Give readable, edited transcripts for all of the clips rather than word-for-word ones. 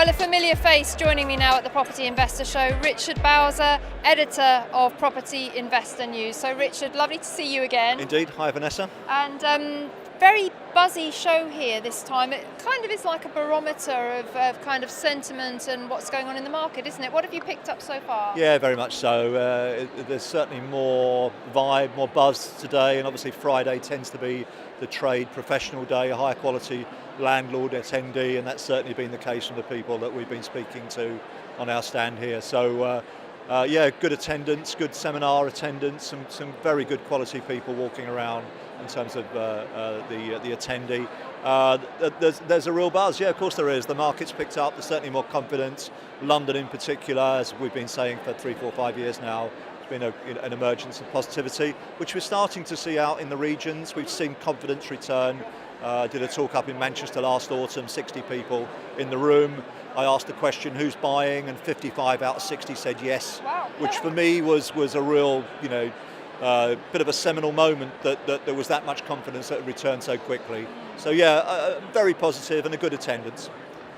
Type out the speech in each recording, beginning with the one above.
Well, a familiar face joining me now at the Property Investor Show, Richard Bowser, editor of Property Investor News. So Richard, lovely to see you again. Indeed. Hi, Vanessa. And very buzzy show here this time. It kind of is like a barometer of kind of sentiment and what's going on in the market, isn't it? What have you picked up so far? Yeah, very much so. There's certainly more vibe, more buzz today, and obviously Friday tends to be the trade professional day, a high quality landlord attendee, and that's certainly been the case from the people that we've been speaking to on our stand here. So yeah, good attendance, good seminar attendance, some very good quality people walking around in terms of the attendee. There's a real buzz, yeah, of course there is. The market's picked up, there's certainly more confidence. London in particular, as we've been saying for 3, 4, 5 years now, it's been an emergence of positivity, which we're starting to see out in the regions. We've seen confidence return. Did a talk up in Manchester last autumn, 60 people in the room. I asked the question, who's buying, and 55 out of 60 said yes, wow. Which for me was a real, bit of a seminal moment that there was that much confidence that it returned so quickly. So yeah, very positive and a good attendance.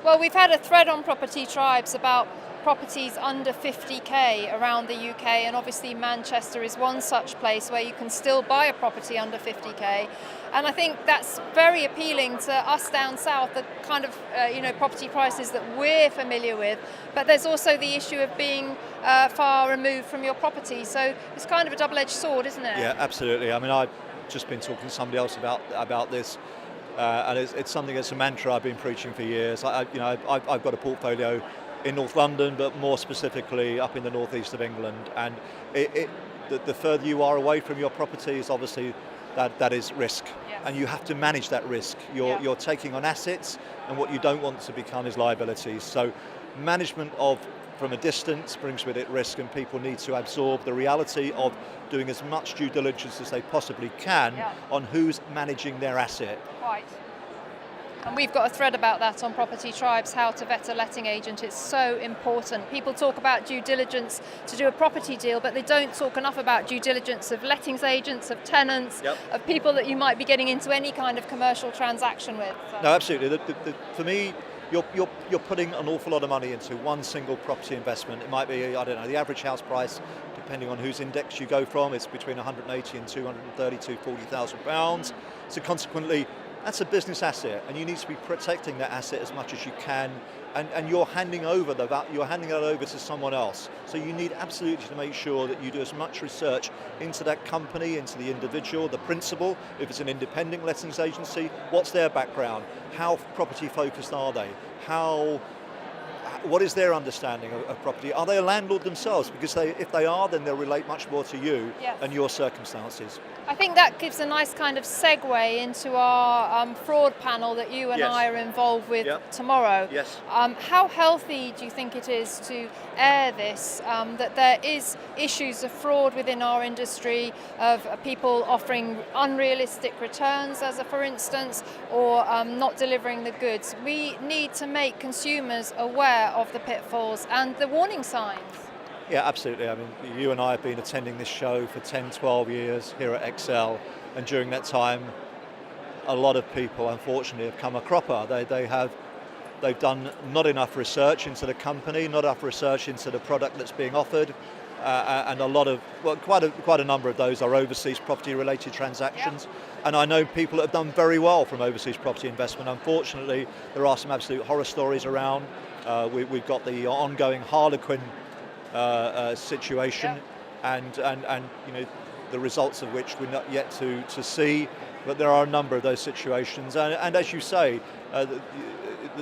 Well, we've had a thread on Property Tribes about properties under 50k around the UK, and obviously Manchester is one such place where you can still buy a property under 50k, and I think that's very appealing to us down south, the kind of property prices that we're familiar with, but there's also the issue of being far removed from your property, so it's kind of a double-edged sword, isn't it? Yeah, absolutely. I mean, I've just been talking to somebody else about this, and it's something that's a mantra I've been preaching for years. I've got a portfolio in North London, but more specifically up in the northeast of England. And the further you are away from your properties, obviously that is risk. Yes. And you have to manage that risk. You're taking on assets, and what you don't want to become is liabilities. So management from a distance brings with it risk, and people need to absorb the reality of doing as much due diligence as they possibly can on who's managing their asset. Quite. And we've got a thread about that on Property Tribes, how to vet a letting agent. It's so important. People talk about due diligence to do a property deal, but they don't talk enough about due diligence of lettings agents, of tenants, of people that you might be getting into any kind of commercial transaction with. So. No, absolutely. For me, you're putting an awful lot of money into one single property investment. It might be, I don't know, the average house price, depending on whose index you go from, it's between 180 and 230 to 40,000 pounds. So consequently, that's a business asset, and you need to be protecting that asset as much as you can, and you're handing it over to someone else. So you need absolutely to make sure that you do as much research into that company, into the individual, the principal. If it's an independent lettings agency, what's their background? How property focused are they? What is their understanding of property? Are they a landlord themselves? Because if they are, then they'll relate much more to you and your circumstances. I think that gives a nice kind of segue into our fraud panel that you and I are involved with tomorrow. Yes. How healthy do you think it is to air this, that there is issues of fraud within our industry, of people offering unrealistic returns, for instance, or not delivering the goods? We need to make consumers aware of the pitfalls and the warning signs. Yeah, absolutely. I mean, you and I have been attending this show for 10, 12 years here at Excel, and during that time, a lot of people, unfortunately, have come a cropper. They've done not enough research into the company, not enough research into the product that's being offered, and quite a number of those are overseas property-related transactions. And I know people that have done very well from overseas property investment. Unfortunately, there are some absolute horror stories around. We've got the ongoing Harlequin situation, and the results of which we're not yet to see, but there are a number of those situations, and as you say,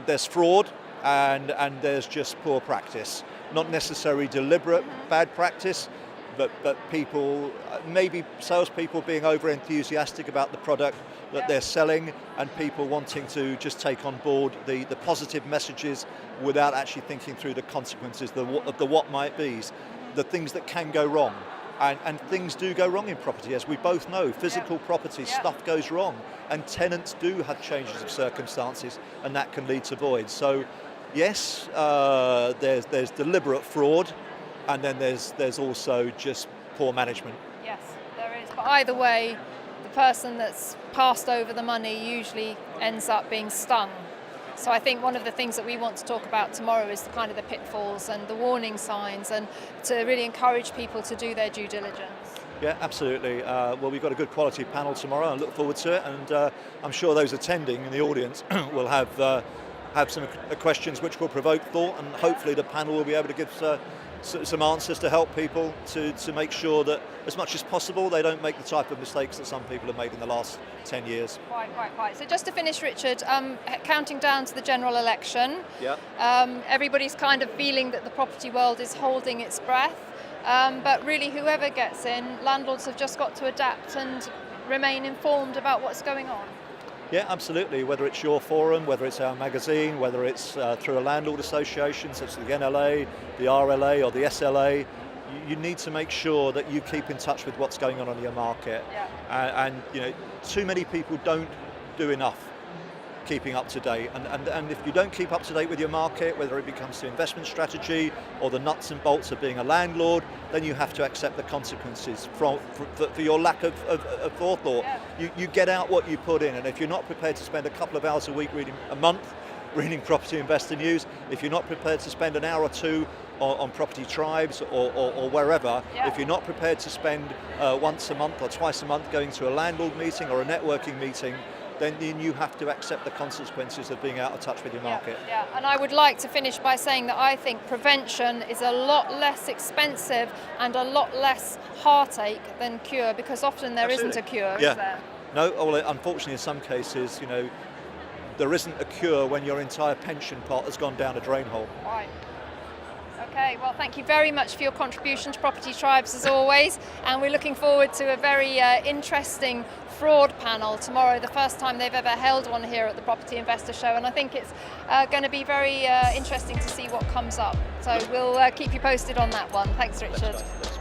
there's fraud and there's just poor practice, not necessarily deliberate bad practice, but people, maybe salespeople being over enthusiastic about the product that they're selling, and people wanting to just take on board the positive messages without actually thinking through the consequences of the what might be's, the things that can go wrong. And things do go wrong in property, as we both know. Physical property, stuff goes wrong, and tenants do have changes of circumstances, and that can lead to voids. So yes, there's deliberate fraud, and then there's also just poor management. Yes, there is. But either way, the person that's passed over the money usually ends up being stung. So I think one of the things that we want to talk about tomorrow is the kind of the pitfalls and the warning signs, and to really encourage people to do their due diligence. Yeah, absolutely. Well, we've got a good quality panel tomorrow. I look forward to it, and I'm sure those attending in the audience will have some questions which will provoke thought, and hopefully the panel will be able to give some answers to help people to make sure that, as much as possible, they don't make the type of mistakes that some people have made in the last 10 years. Quite. So just to finish, Richard, counting down to the general election, Yeah. Everybody's kind of feeling that the property world is holding its breath, but really whoever gets in, landlords have just got to adapt and remain informed about what's going on. Yeah, absolutely. Whether it's your forum, whether it's our magazine, whether it's through a landlord association such as the NLA, the RLA or the SLA, you need to make sure that you keep in touch with what's going on your market. Yeah. And you know, too many people don't do enough keeping up to date. And if you don't keep up to date with your market, whether it becomes the investment strategy or the nuts and bolts of being a landlord, then you have to accept the consequences for your lack of forethought. Yeah. You get out what you put in, and if you're not prepared to spend a couple of hours a month reading Property Investor News, if you're not prepared to spend an hour or two on Property Tribes or wherever, Yeah. if you're not prepared to spend once a month or twice a month going to a landlord meeting or a networking meeting, then you have to accept the consequences of being out of touch with your market. Yeah, and I would like to finish by saying that I think prevention is a lot less expensive and a lot less heartache than cure, because often there Absolutely. isn't a cure, Yeah. is there? No, well, unfortunately in some cases, you know, there isn't a cure when your entire pension pot has gone down a drain hole. Right. Okay, well, thank you very much for your contribution to Property Tribes as always, and we're looking forward to a very interesting fraud panel tomorrow, the first time they've ever held one here at the Property Investor Show, and I think it's going to be very interesting to see what comes up. So we'll keep you posted on that one. Thanks, Richard. That's